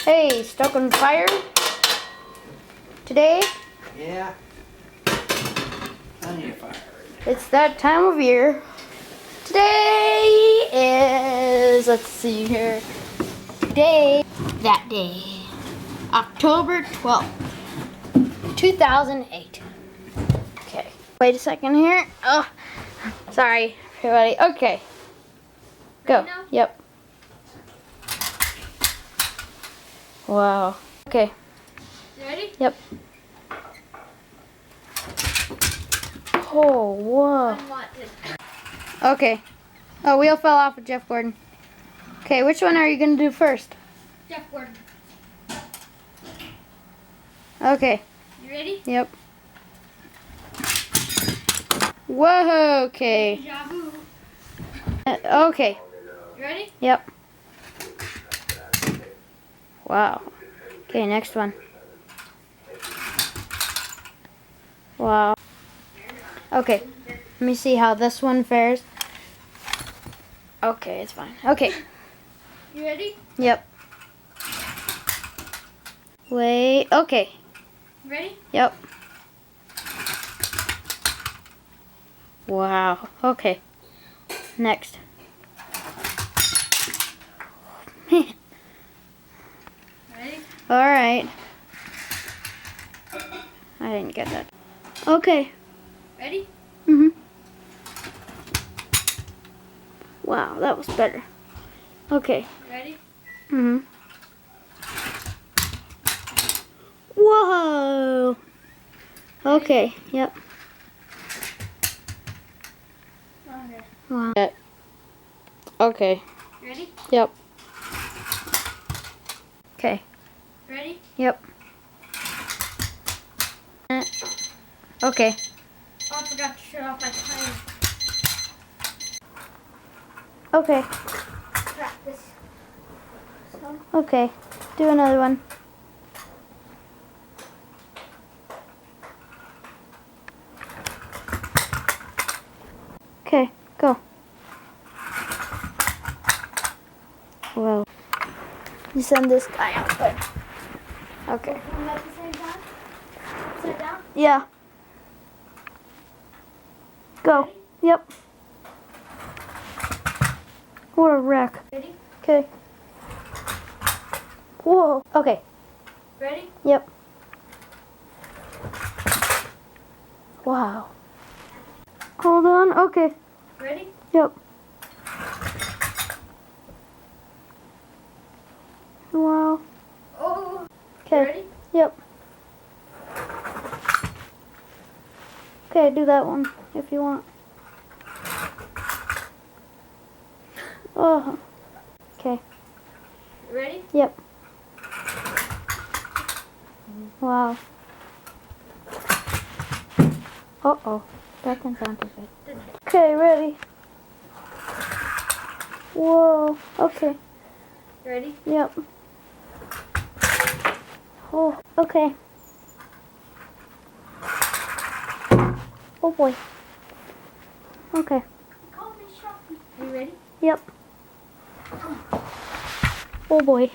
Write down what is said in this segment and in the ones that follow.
Hey, stuck on fire today? Yeah. Plenty of fire. It's that time of year. Today is, let's see here, that day, October 12th, 2008. Okay, wait a second here. Oh, sorry, everybody. Okay, go. Yep. Wow. Okay. You ready? Yep. Oh, whoa. Unwanted. Okay. Oh, wheel fell off with Jeff Gordon. Okay, which one are you going to do first? Jeff Gordon. Okay. You ready? Yep. Whoa, okay. Deja vu. Okay. You ready? Yep. Wow. Okay, next one. Wow. Okay. Let me see how this one fares. Okay, it's fine. Okay. You ready? Yep. Wait. Okay. You ready? Yep. Wow. Okay. Next. Ready? All right. I didn't get that. Okay. Ready? Mhm. Wow, that was better. Okay. Ready? Mhm. Whoa. Okay. Yep. Okay. Wow. Okay. You ready? Yep. Okay. Ready? Yep. Okay. Oh, I forgot to shut off my timer. Okay. Practice. So, Okay. Do another one. Okay. Go. Whoa. You send this guy out there. Okay. come at the same time. Upside down. Yeah. Go. Yep. What a wreck. Ready? Okay. Whoa. Okay. Ready? Yep. Wow. Hold on. Okay. Ready? Yep. Wow. Oh. Okay. Ready? Yep. Okay, do that one if you want. Oh. Okay. Ready? Yep. Wow. Uh-oh. That didn't sound too good. Okay, ready. Whoa. Okay. Ready? Yep. Oh, okay. Oh boy. Okay. Call me Shannon. Are you ready? Yep. Oh boy.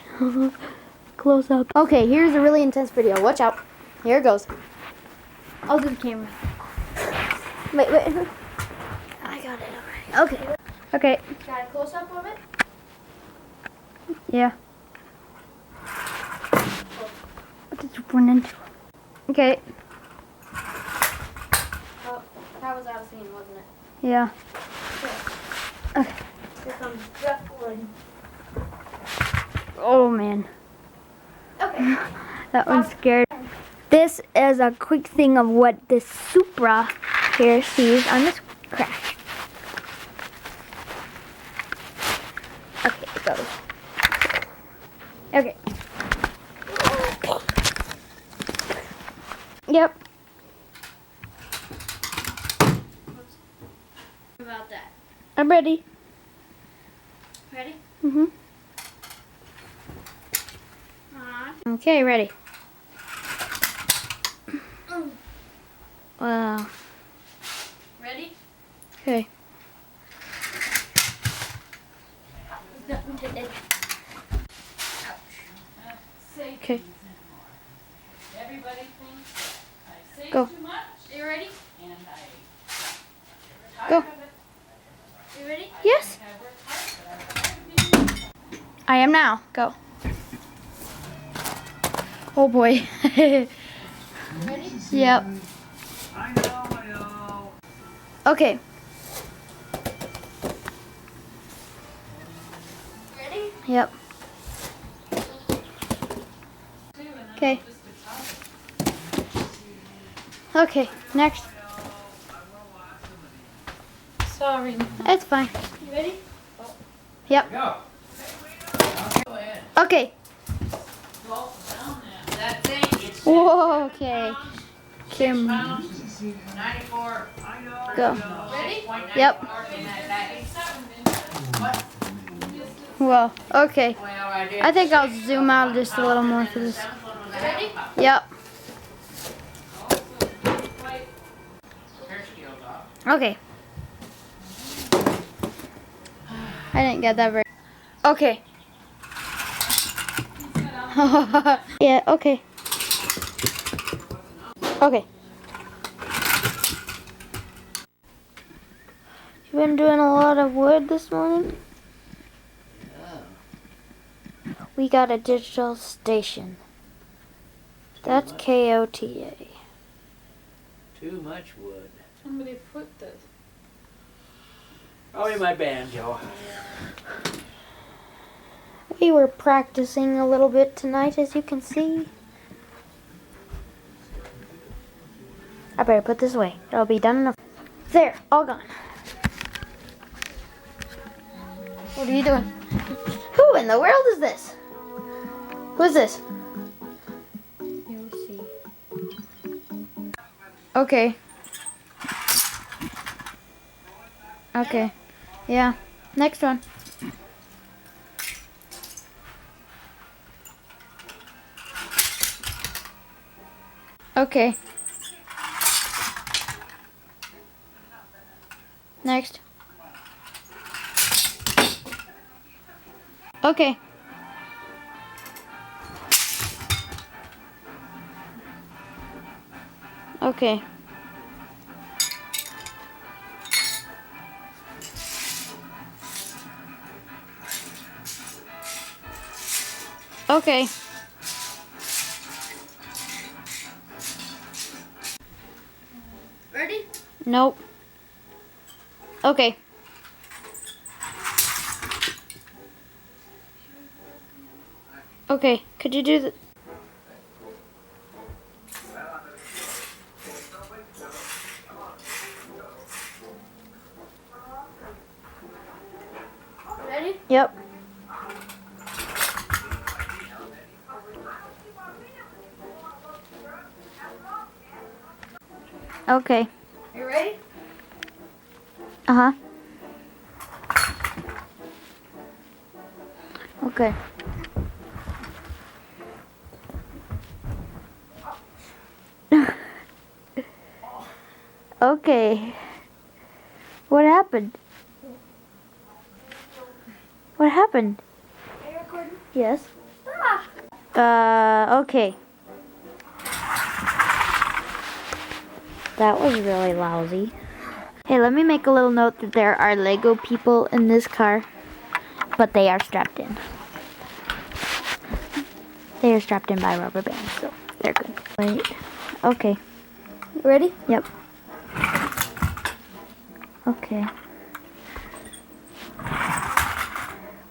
Close up. Okay, here's a really intense video. Watch out. Here it goes. I'll do the camera. Wait. I got it already. Okay. Okay. Got a close up of it? Yeah. What did you run into? Okay. Oh, that was out of scene, wasn't it? Yeah. Okay. Here comes Jeff Gordon. Oh man. Okay. That one scared. This is a quick thing of what this Supra here sees on this crash. Okay, it goes. Okay. Yep. About that. I'm ready. Ready? Mhm. Okay, ready. Wow. Ready? Okay. Nothing to it. Ouch. Okay. Everybody thinks I say Go. too much, You ready? and I Go. tired of it. You ready? Yes. I work hard, but I'm tired of being I am now. Go. Oh boy. Ready? Yep. I know. Okay. Ready? Yep. too, and then Okay. I'll just get tired. Okay. Next. Sorry. It's fine. You ready? Yep. Go. Go ahead. Okay. Go down there. That thing, it's Whoa. Okay. 6 Kim. pounds, 94. Go. Ready? Yep. In that package. What? Whoa. Okay. Well, I did I think I'll zoom out just a little more for this. Ready? Yep. Okay. I didn't get that very. Okay. Yeah, okay. Okay. You been doing a lot of wood this morning? We got a digital station. That's KOTA. Too much wood. Somebody put this. Probably my banjo. We were practicing a little bit tonight, as you can see. I better put this away. It'll be done enough. There, all gone. What are you doing? Who in the world is this? Who's this? You'll see. Okay. Okay. Yeah. Next one. Okay. Next. Okay. Okay. Okay. Ready? Nope. Okay. Okay, could you do the... Ready? Yep. Okay. You ready? Uh-huh. Okay. Okay. What happened? What happened? Are you recording? Yes. Ah! Okay. That was really lousy. Hey, let me make a little note that there are Lego people in this car, but they are strapped in. They are strapped in by rubber bands, so they're good. Wait. Okay. You ready? Yep. Okay.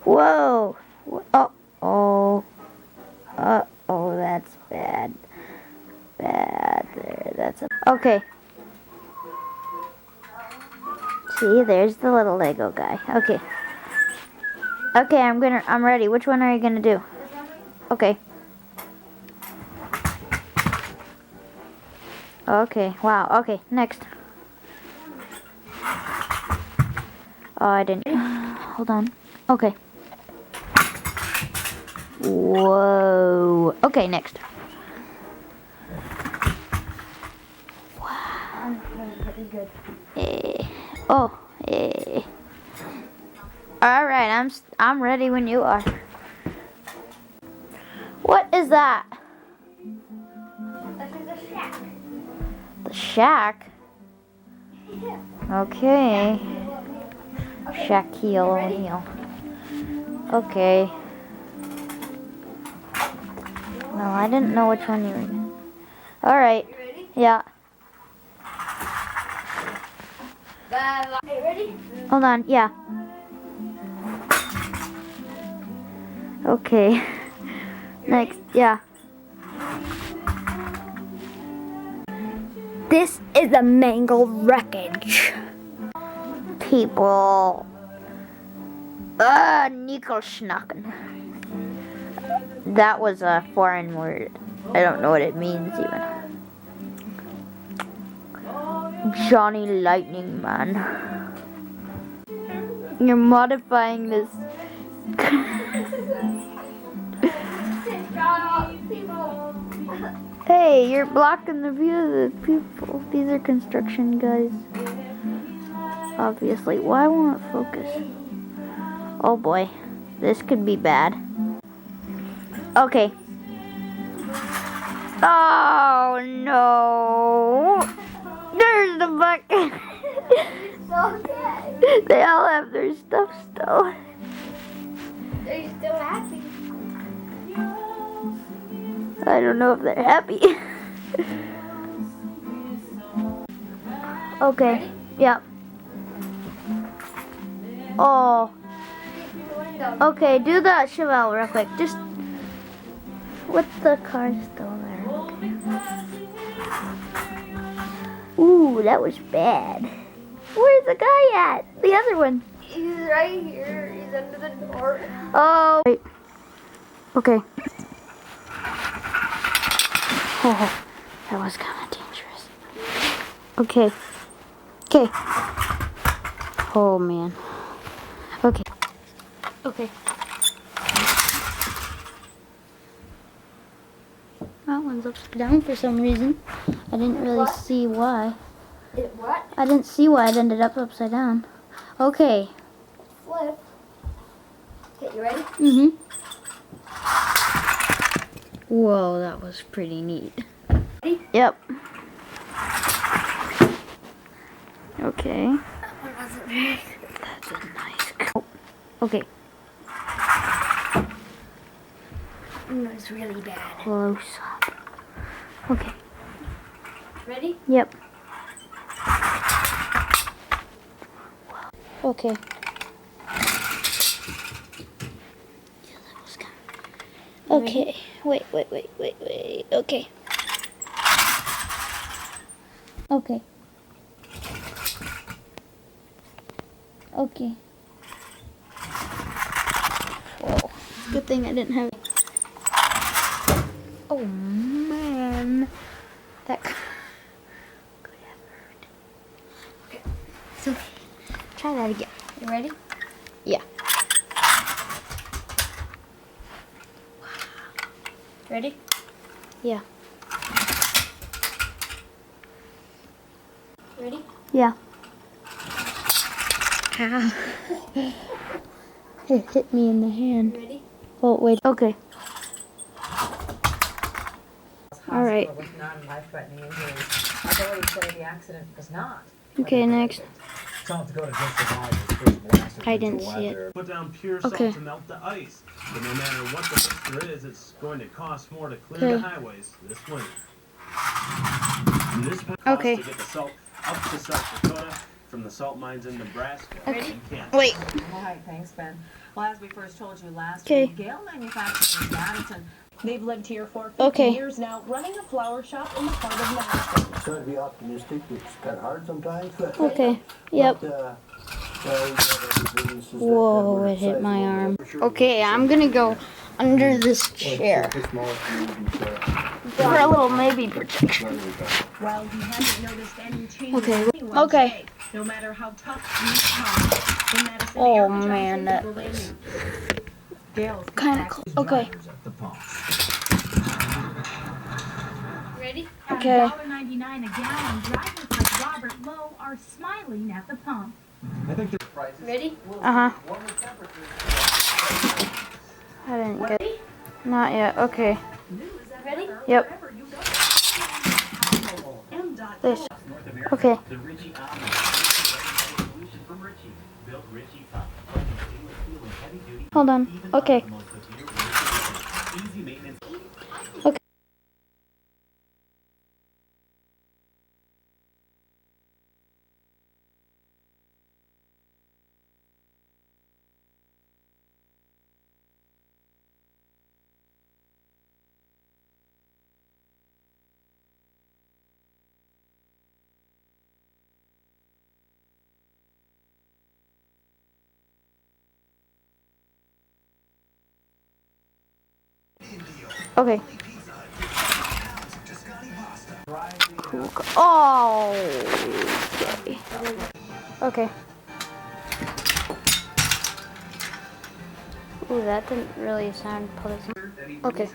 Whoa. Uh-oh. Uh-oh, that's bad. Bad. There, that's a... Okay. See, there's the little Lego guy. Okay. Okay, I'm ready. Which one are you gonna do? Okay. Okay, wow. Okay, next. Oh, I didn't. Hold on. Okay. Whoa. Okay, next. Wow. Pretty good. Oh. All right, I'm ready when you are. What is is that? This is a shack. The shack? Yeah. Okay. Okay. Shaquille Ready? O'Neal. Okay. No, I didn't know which one you were. Alright. You ready? Yeah. Hey, ready? Hold on. Yeah. Okay. Next. Yeah. This is the mangled wreckage. People. Nickelschnacken. That was a foreign word. I don't know what it means even. Johnny Lightning Man. You're modifying this. Hey, you're blocking the view of the people. These are construction guys. Obviously. Why won't it focus? Oh boy. This could be bad. Okay. Oh no. There's the bucket. They all have their stuff still. They're still happy. I don't know if they're happy. Okay. Yep. Oh. Okay, do that Chevelle real quick. Just with the car still there. Ooh, that was bad. Where's the guy at? The other one. He's right here. He's under the door. Oh. Wait. Okay. Oh, that was kind of dangerous. Okay. Okay. Oh man. Okay. Okay. That one's upside down for some reason. I didn't really What? see why. It what? I didn't see why it ended up upside down. Okay. Flip. Okay, you ready? Mm-hmm. Whoa, that was pretty neat. Ready? Yep. Okay. That one wasn't very good. That's a nice. Okay. It was really bad. Close up. Okay. Ready? Yep. Okay. Okay. Wait. Okay. Okay. Okay. Whoa. Good thing I didn't have. Oh man. That could have hurt. Okay. It's okay. Try that again. You ready? Yeah. Ready? Yeah. Ready? Yeah. Ow. It hit me in the hand. Ready? Oh, wait. Okay. All right. With non-life-threatening injuries. Authorities say the accident was not. Okay, next. Tell them to go to District Hall for first blasted I didn't winter see it. weather. Put down pure salt Okay. to melt the ice. But no matter what the mixture is, it's going to cost more to clear the highways this winter. Municipal costs Okay. to get the salt up to South Dakota from the salt mines in Nebraska. Okay. and Kansas. Wait. All right, thanks, Ben. Well, as we first told you last Okay. week, Gale Manufacturing in Madison. They've lived here for 50 Okay. years now, running a flower shop in the heart of Madison. Try to be optimistic. It's kind of hard sometimes. But, Okay. Yep. we got other businesses that Whoa, we're it hit my excited about. arm. For sure. Okay, I'm gonna go under this chair It's a small community, for a little maybe protection. Well, he hasn't noticed any change Okay. in anyone's Okay. day, no matter how tough these come. In Madison, Oh, average man, household that living. Gale's Kind of close. Okay. At the pumps. Ready? Okay. $1.99 a gallon, drivers like Robert Lowe are smiling at the pump. Ready? Uh huh. I didn't get. Not yet. Okay. Ready? Yep. This. Okay. The Richie Allen solution from Richie. Built Richie up. Stainless steel and heavy duty. Hold on. Okay. Easy maintenance. Okay. Okay. Cool. Oh. Okay. Ooh, that didn't really sound pleasant. Okay.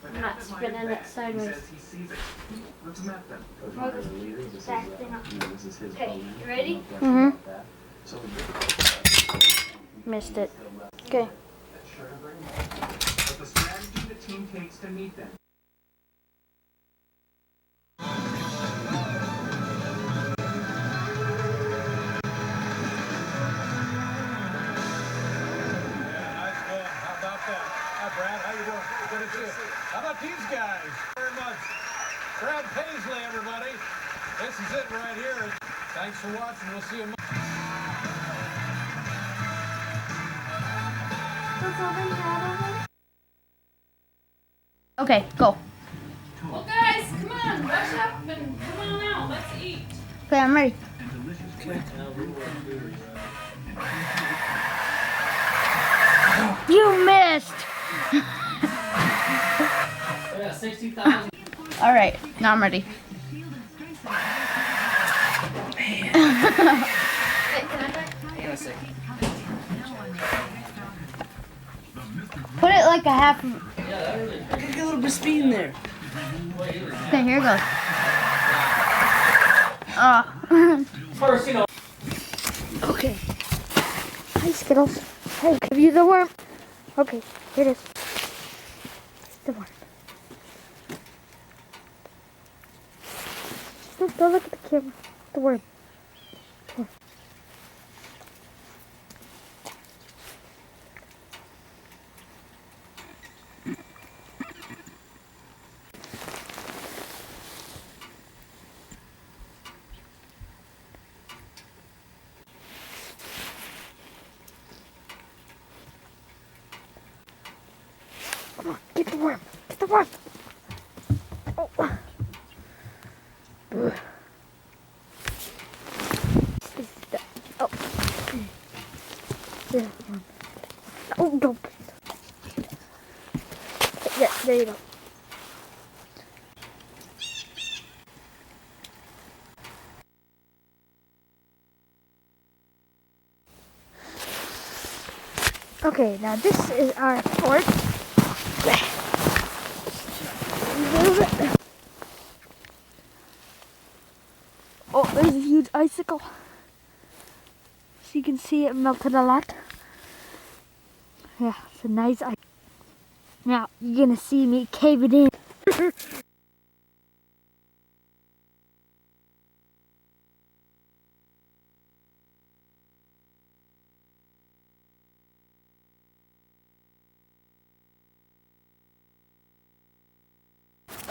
I'm not spinning it sideways. Okay, you ready? Mm-hmm. Missed it. Okay. But the strategy the team takes to meet them. Nice going. How about that? Hi, Brad. How you doing? Good to see you. How about these guys? Very much. Brad Paisley, everybody. This is it right here. Thanks for watching. We'll see you. Okay, go. Well, guys, come on, rush up and come on out. Let's eat. Okay, I'm ready. You missed. Yeah, 60,000. All right, now I'm ready. Put it like a half. Get a little bit of speed in there. Okay, here goes. Oh. First, you know. Okay. Hi, Skittles. Hey, give you the worm. Okay, here it is. The worm. Don't look at the camera. The worm. Here. Come on, get the worm. Get the worm. Oh. Ugh. Oh. Yeah. Oh, don't. Yeah, there you go. Okay, now this is our fort. Move it. Oh, there's a huge icicle. So you can see it melted a lot. Yeah, it's a nice icicle. Now, you're gonna see me cave it in.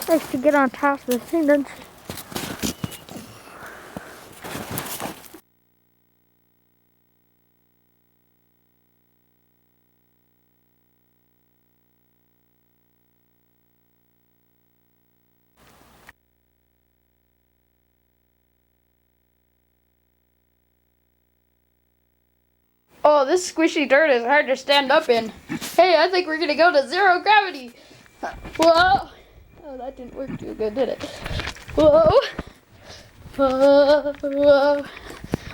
Nice to get on top of the thing, don't you? Oh, this squishy dirt is hard to stand up in. Hey, I think we're gonna go to zero gravity. Whoa. Oh, that didn't work too good, did it? Whoa. Whoa. Whoa.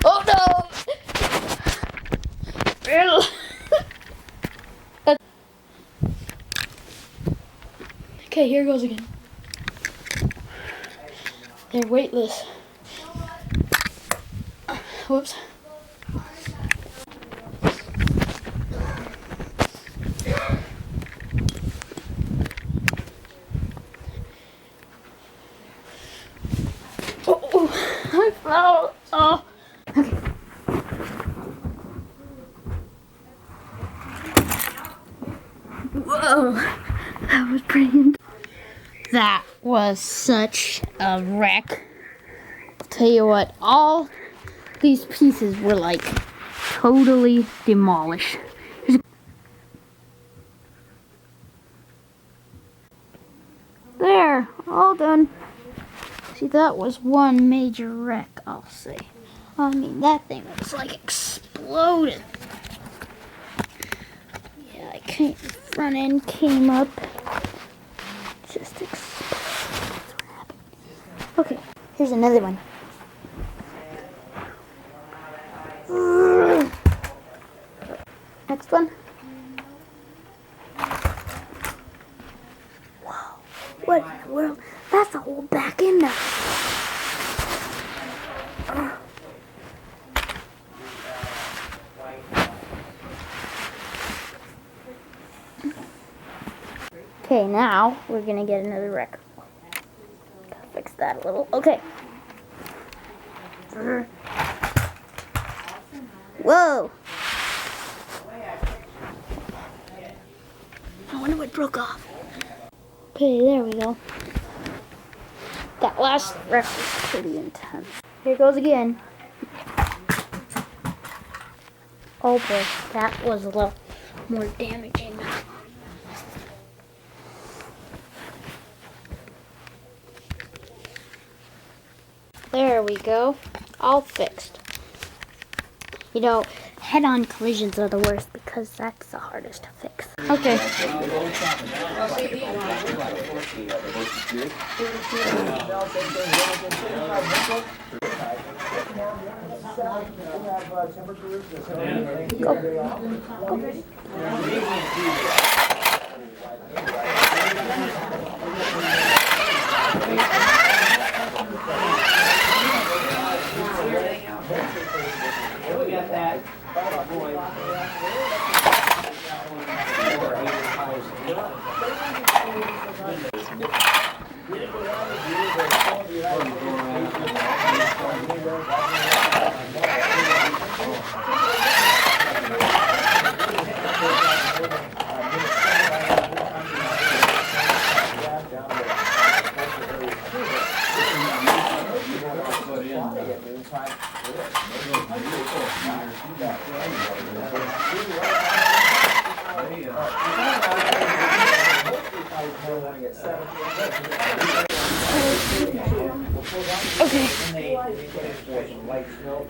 Oh, no. Okay, here goes again. They're weightless. Whoops. I fell. Oh. Okay. Whoa. That was pretty intense. That was such a wreck. I'll tell you what, all these pieces were like totally demolished. There, all done. See, that was one major wreck, I'll say. I mean, that thing was like exploded. Yeah, I can't, front end came up. Just exploded. That's what happened. Okay, here's another one. Next one. Whoa, what in the world? That's the whole back end now. Okay, now we're gonna get another wreck. Gotta fix that a little. Okay. Whoa. I wonder what broke off. Okay, there we go. That last wreck was pretty intense. Here goes again. Oh boy, that was a little more damaging. There we go. All fixed. You know, head-on collisions are the worst because that's the hardest to fix. Okay. Okay.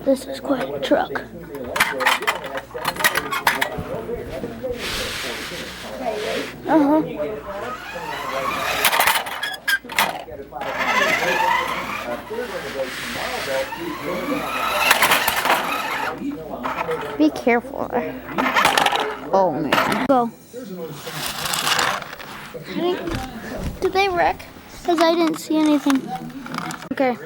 This is quite a truck. Be careful. Oh man. Go. Did they wreck? Because I didn't see anything. Okay.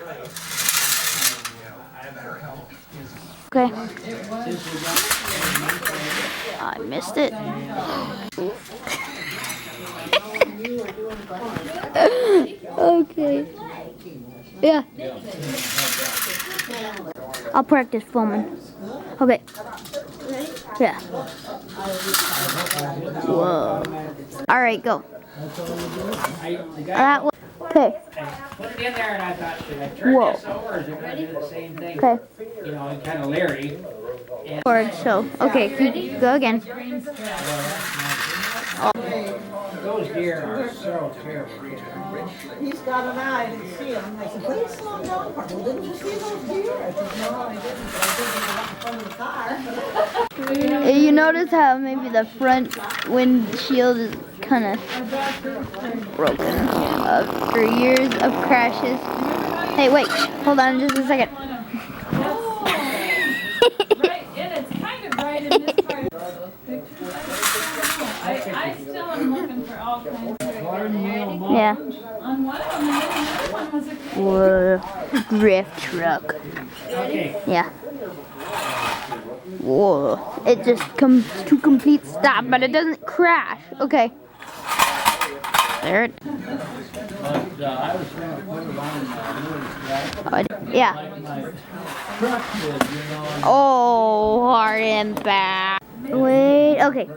Okay. I missed it. Okay. Yeah. I'll practice filming. Okay. Yeah. Whoa. All right, go. That was okay. Put it in there and I thought, should I turn this over or is it going to do the same thing? Okay. You know, kind of leery. Forward, so okay, go again. Those deer are so terrible. He's got an eye, I didn't see him. I said, please slow down. Well, didn't you see those deer? I said, no, I didn't. But I didn't get out in front of the car. You notice how maybe the front windshield is kind of broken after years of crashes. Hey, wait, hold on just a second. Right, and it's kind of right in this part of those pictures. I still am looking for all kinds of Yeah. on one of them, and then another one was a Whoa, drift truck. Okay. Yeah. Whoa, it just comes to complete stop, but it doesn't crash. Okay. There it. I was trying to put it on Yeah. like my truck did, you know. And Oh, hard and back. Wait, okay.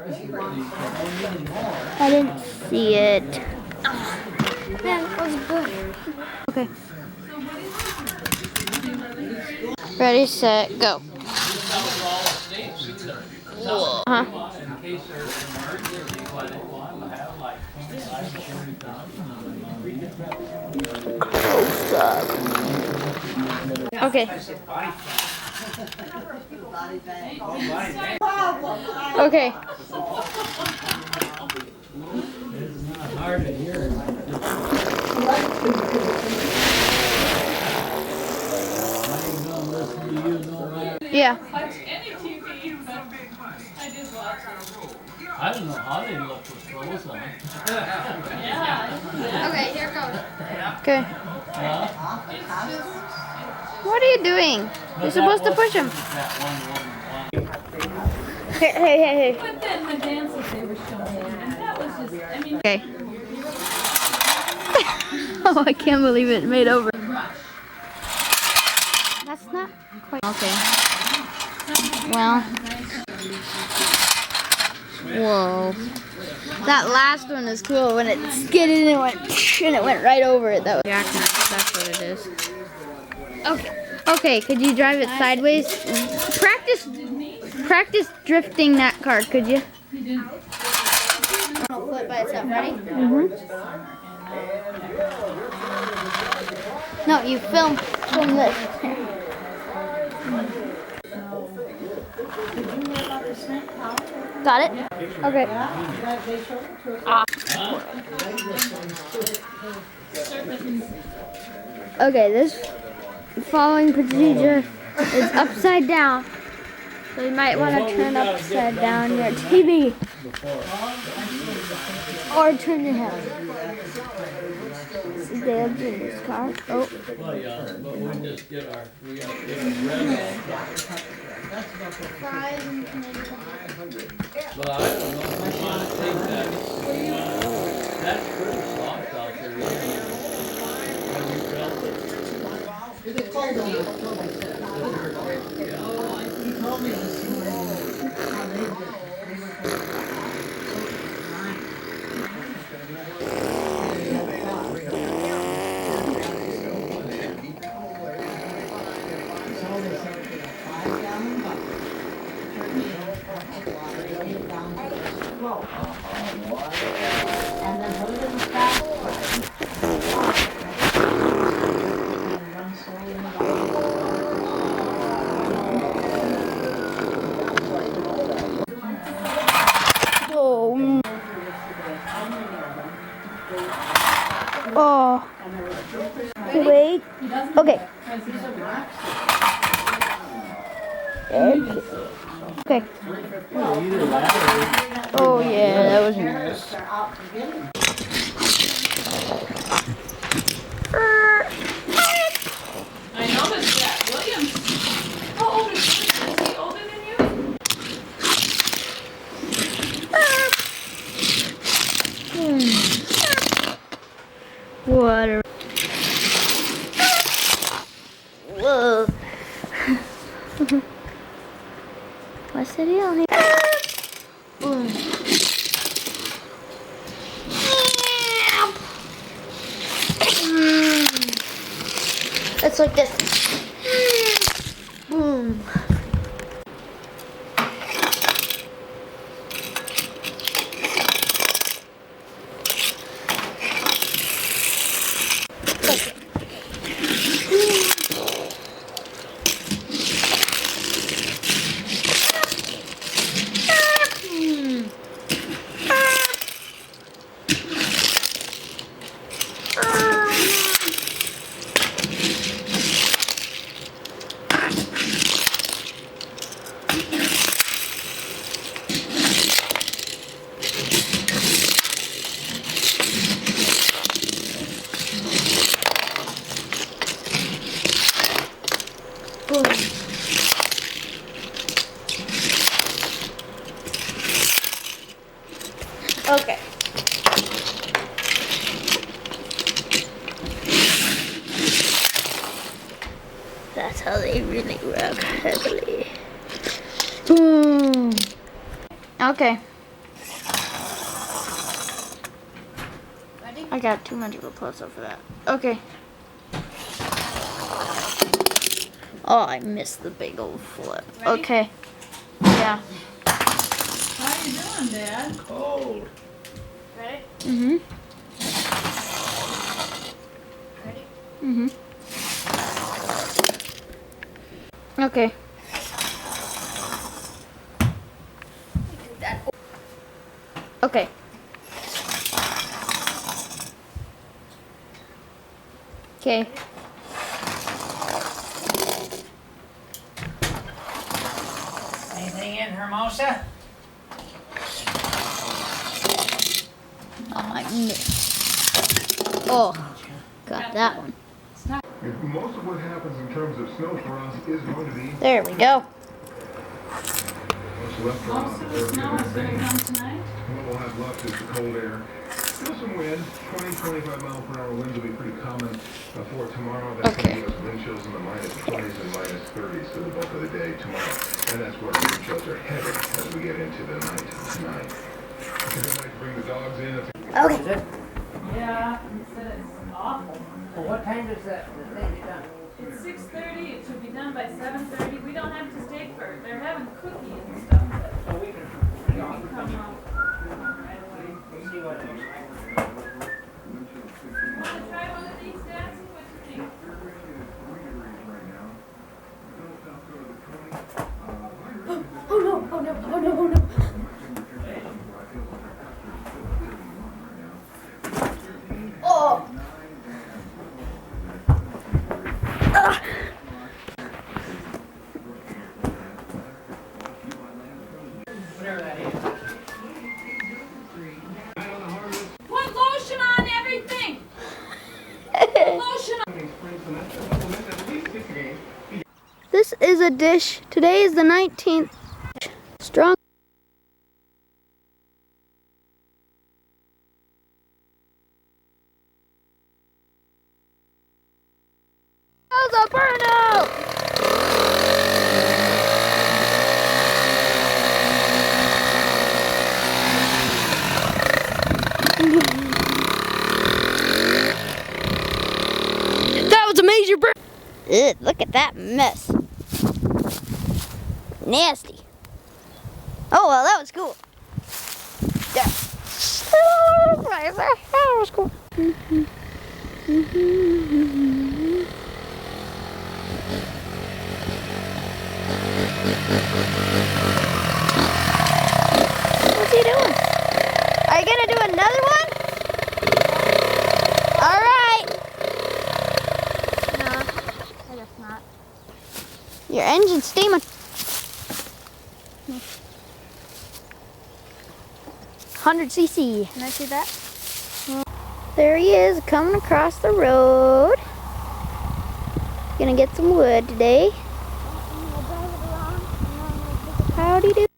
I didn't see it. Man, that was good. Okay. Ready, set, go. Uh-huh. in case there's an emergency, but it will have like 25 to 30,000. Okay. Okay. It's not hard to hear. Yeah. Watch any TV, but I did watch it. I don't know how they look with clothes on. Yeah. Okay, here goes. Okay. Huh? What are you doing? You're supposed to push him. Hey, hey, hey, hey. But then the dances they were showing, and that was just, I mean. Okay. Oh, I can't believe it made over. That's not quite okay. Well. Whoa. That last one is cool when it skidded and it went right over it. That was jackknife. That's what it is. Okay. Okay, could you drive it sideways? Practice drifting that car, could you? I'll flip by itself. Ready? No, you film this. Got it? Okay. Okay, this following procedure is upside down. So you might want to turn upside down your TV. Or turn your head. Dad's in this car. Oh. Well, yeah, but we just get our, we got to get our red on. But I don't know if we want to take that. That's pretty soft out there. Have you felt it? Oh. Wait. Okay. Okay. Oh yeah, that was nice. I noticed that. Williams. How old is he? Is he older than you? Water. Whoa. What's the deal here? It's like this. Boom. Okay. That's how they really work heavily. Boom. Okay. Ready? I got too much of a plus up for that. Okay. Oh, I missed the big old flip. Ready? Okay. Yeah. How you doing, Dad? Cold. Ready? Mhm. Ready? Mhm. Okay. Okay. Okay. Anything in, Hermosa? Oh, I missed. Oh, got that one. Most of what happens in terms of snow for us is going to be There we go. what's left for Most of the snow is gonna come tonight. What we'll have left is the cold air. Still some wind. 20-25 mile per hour winds will be pretty common for tomorrow. That's going to give us wind chills in the -20s and -30s for the bulk of the day tomorrow. And that's where the wind chills are headed as we get into the night tonight. It's a good night to bring the dogs in. Is it? Yeah, he said it's awful. Well, what time does the thing get done? It's 6:30, it should be done by 7:30. We don't have to stay for, they're having cookies and stuff, but So we can we can come out right away. see what it looks like. Wanna try one of these, Dad? See what you think. Oh no, oh no, oh no, oh no. Oh! Whatever that is. Put lotion on everything! Put lotion on. This is a dish. Today is the 19th. Strong. That was a burnout! That was a major burn. Ugh, look at that mess. Nasty. Oh well, that was cool. Yeah. That was cool. What's he doing? Are you gonna do another one? All right. No, I guess not. Your engine's steaming. 100 cc. Can I see that? There he is, coming across the road. Gonna get some wood today. Howdy do.